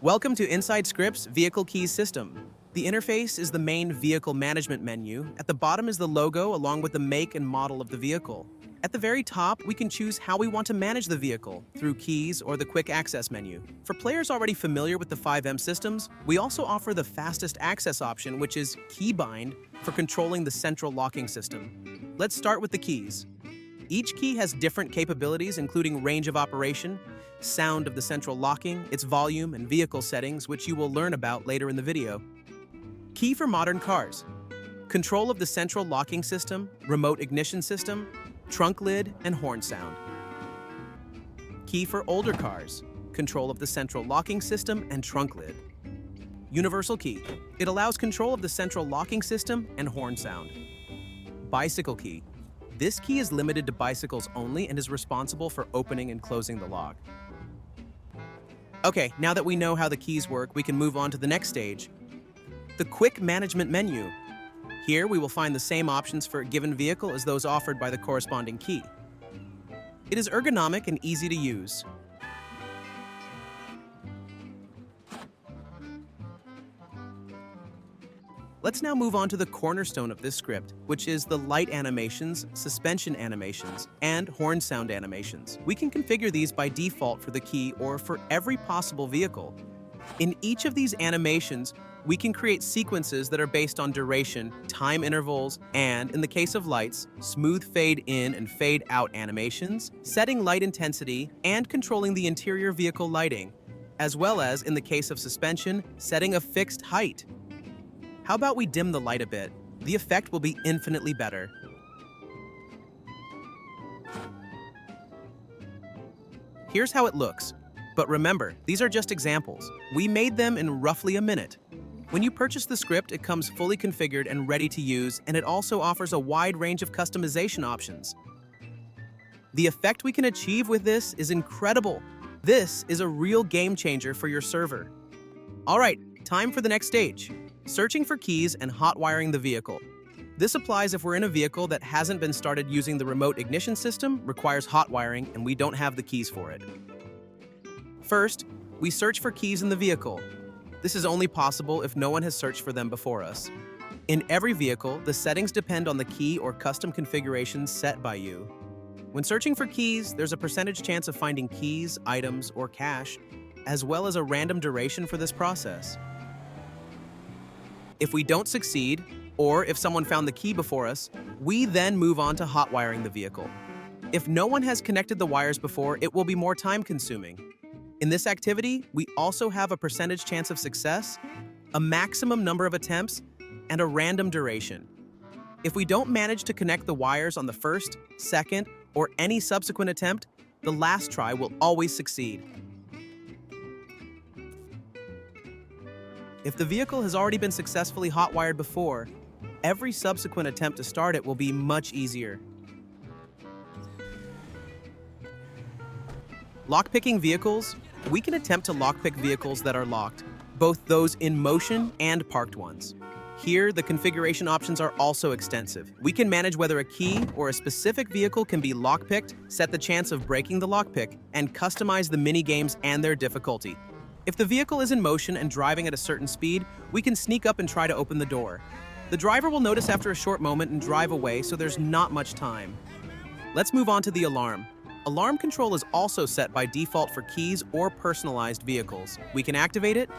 Welcome to Inside Script's Vehicle Keys system. The interface is the main vehicle management menu. At the bottom is the logo along with the make and model of the vehicle. At the very top, we can choose how we want to manage the vehicle, through keys or the quick access menu. For players already familiar with the FiveM systems, we also offer the fastest access option, which is Keybind, for controlling the central locking system. Let's start with the keys. Each key has different capabilities, including range of operation, sound of the central locking, its volume, and vehicle settings, which you will learn about later in the video. Key for modern cars. Control of the central locking system, remote ignition system, trunk lid, and horn sound. Key for older cars. Control of the central locking system and trunk lid. Universal key. It allows control of the central locking system and horn sound. Bicycle key. This key is limited to bicycles only and is responsible for opening and closing the lock. Okay, now that we know how the keys work, we can move on to the next stage. The quick management menu. Here we will find the same options for a given vehicle as those offered by the corresponding key. It is ergonomic and easy to use. Let's now move on to the cornerstone of this script, which is the light animations, suspension animations, and horn sound animations. We can configure these by default for the key or for every possible vehicle. In each of these animations, we can create sequences that are based on duration, time intervals, and, in the case of lights, smooth fade in and fade out animations, setting light intensity, and controlling the interior vehicle lighting, as well as, in the case of suspension, setting a fixed height. How about we dim the light a bit? The effect will be infinitely better. Here's how it looks. But remember, these are just examples. We made them in roughly a minute. When you purchase the script, it comes fully configured and ready to use, and it also offers a wide range of customization options. The effect we can achieve with this is incredible. This is a real game changer for your server. All right, time for the next stage. Searching for keys and hot wiring the vehicle. This applies if we're in a vehicle that hasn't been started using the remote ignition system, requires hot wiring, and we don't have the keys for it. First, we search for keys in the vehicle. This is only possible if no one has searched for them before us. In every vehicle, the settings depend on the key or custom configurations set by you. When searching for keys, there's a percentage chance of finding keys, items, or cache, as well as a random duration for this process. If we don't succeed, or if someone found the key before us, we then move on to hot wiring the vehicle. If no one has connected the wires before, it will be more time-consuming. In this activity, we also have a percentage chance of success, a maximum number of attempts, and a random duration. If we don't manage to connect the wires on the first, second, or any subsequent attempt, the last try will always succeed. If the vehicle has already been successfully hot-wired before, every subsequent attempt to start it will be much easier. Lockpicking vehicles. We can attempt to lockpick vehicles that are locked, both those in motion and parked ones. Here, the configuration options are also extensive. We can manage whether a key or a specific vehicle can be lockpicked, set the chance of breaking the lockpick, and customize the mini-games and their difficulty. If the vehicle is in motion and driving at a certain speed, we can sneak up and try to open the door. The driver will notice after a short moment and drive away, so there's not much time. Let's move on to the alarm. Alarm control is also set by default for keys or personalized vehicles. We can activate it,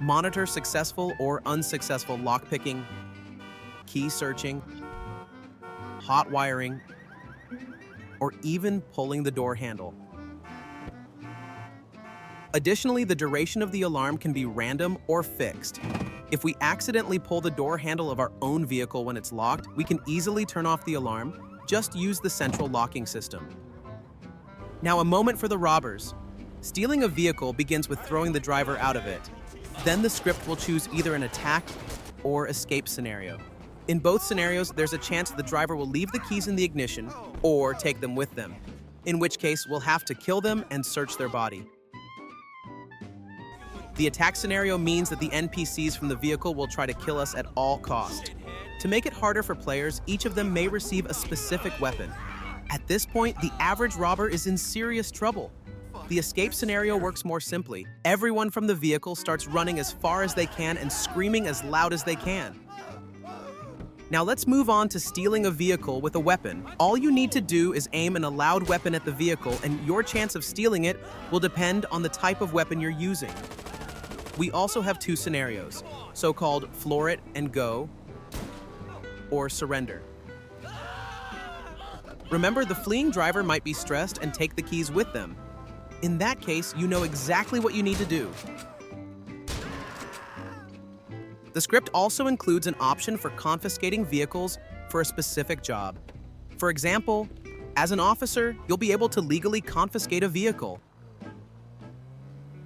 monitor successful or unsuccessful lockpicking, key searching, hot wiring, or even pulling the door handle. Additionally, the duration of the alarm can be random or fixed. If we accidentally pull the door handle of our own vehicle when it's locked, we can easily turn off the alarm. Just use the central locking system. Now, a moment for the robbers. Stealing a vehicle begins with throwing the driver out of it. Then the script will choose either an attack or escape scenario. In both scenarios, there's a chance the driver will leave the keys in the ignition or take them with them, in which case we'll have to kill them and search their body. The attack scenario means that the NPCs from the vehicle will try to kill us at all costs. To make it harder for players, each of them may receive a specific weapon. At this point, the average robber is in serious trouble. The escape scenario works more simply. Everyone from the vehicle starts running as far as they can and screaming as loud as they can. Now let's move on to stealing a vehicle with a weapon. All you need to do is aim an allowed weapon at the vehicle, and your chance of stealing it will depend on the type of weapon you're using. We also have two scenarios, so-called floor it and go, or surrender. Remember, the fleeing driver might be stressed and take the keys with them. In that case, you know exactly what you need to do. The script also includes an option for confiscating vehicles for a specific job. For example, as an officer, you'll be able to legally confiscate a vehicle.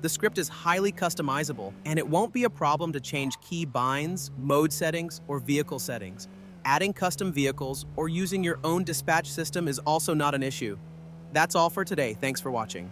The script is highly customizable, and it won't be a problem to change key binds, mode settings, or vehicle settings. Adding custom vehicles or using your own dispatch system is also not an issue. That's all for today. Thanks for watching.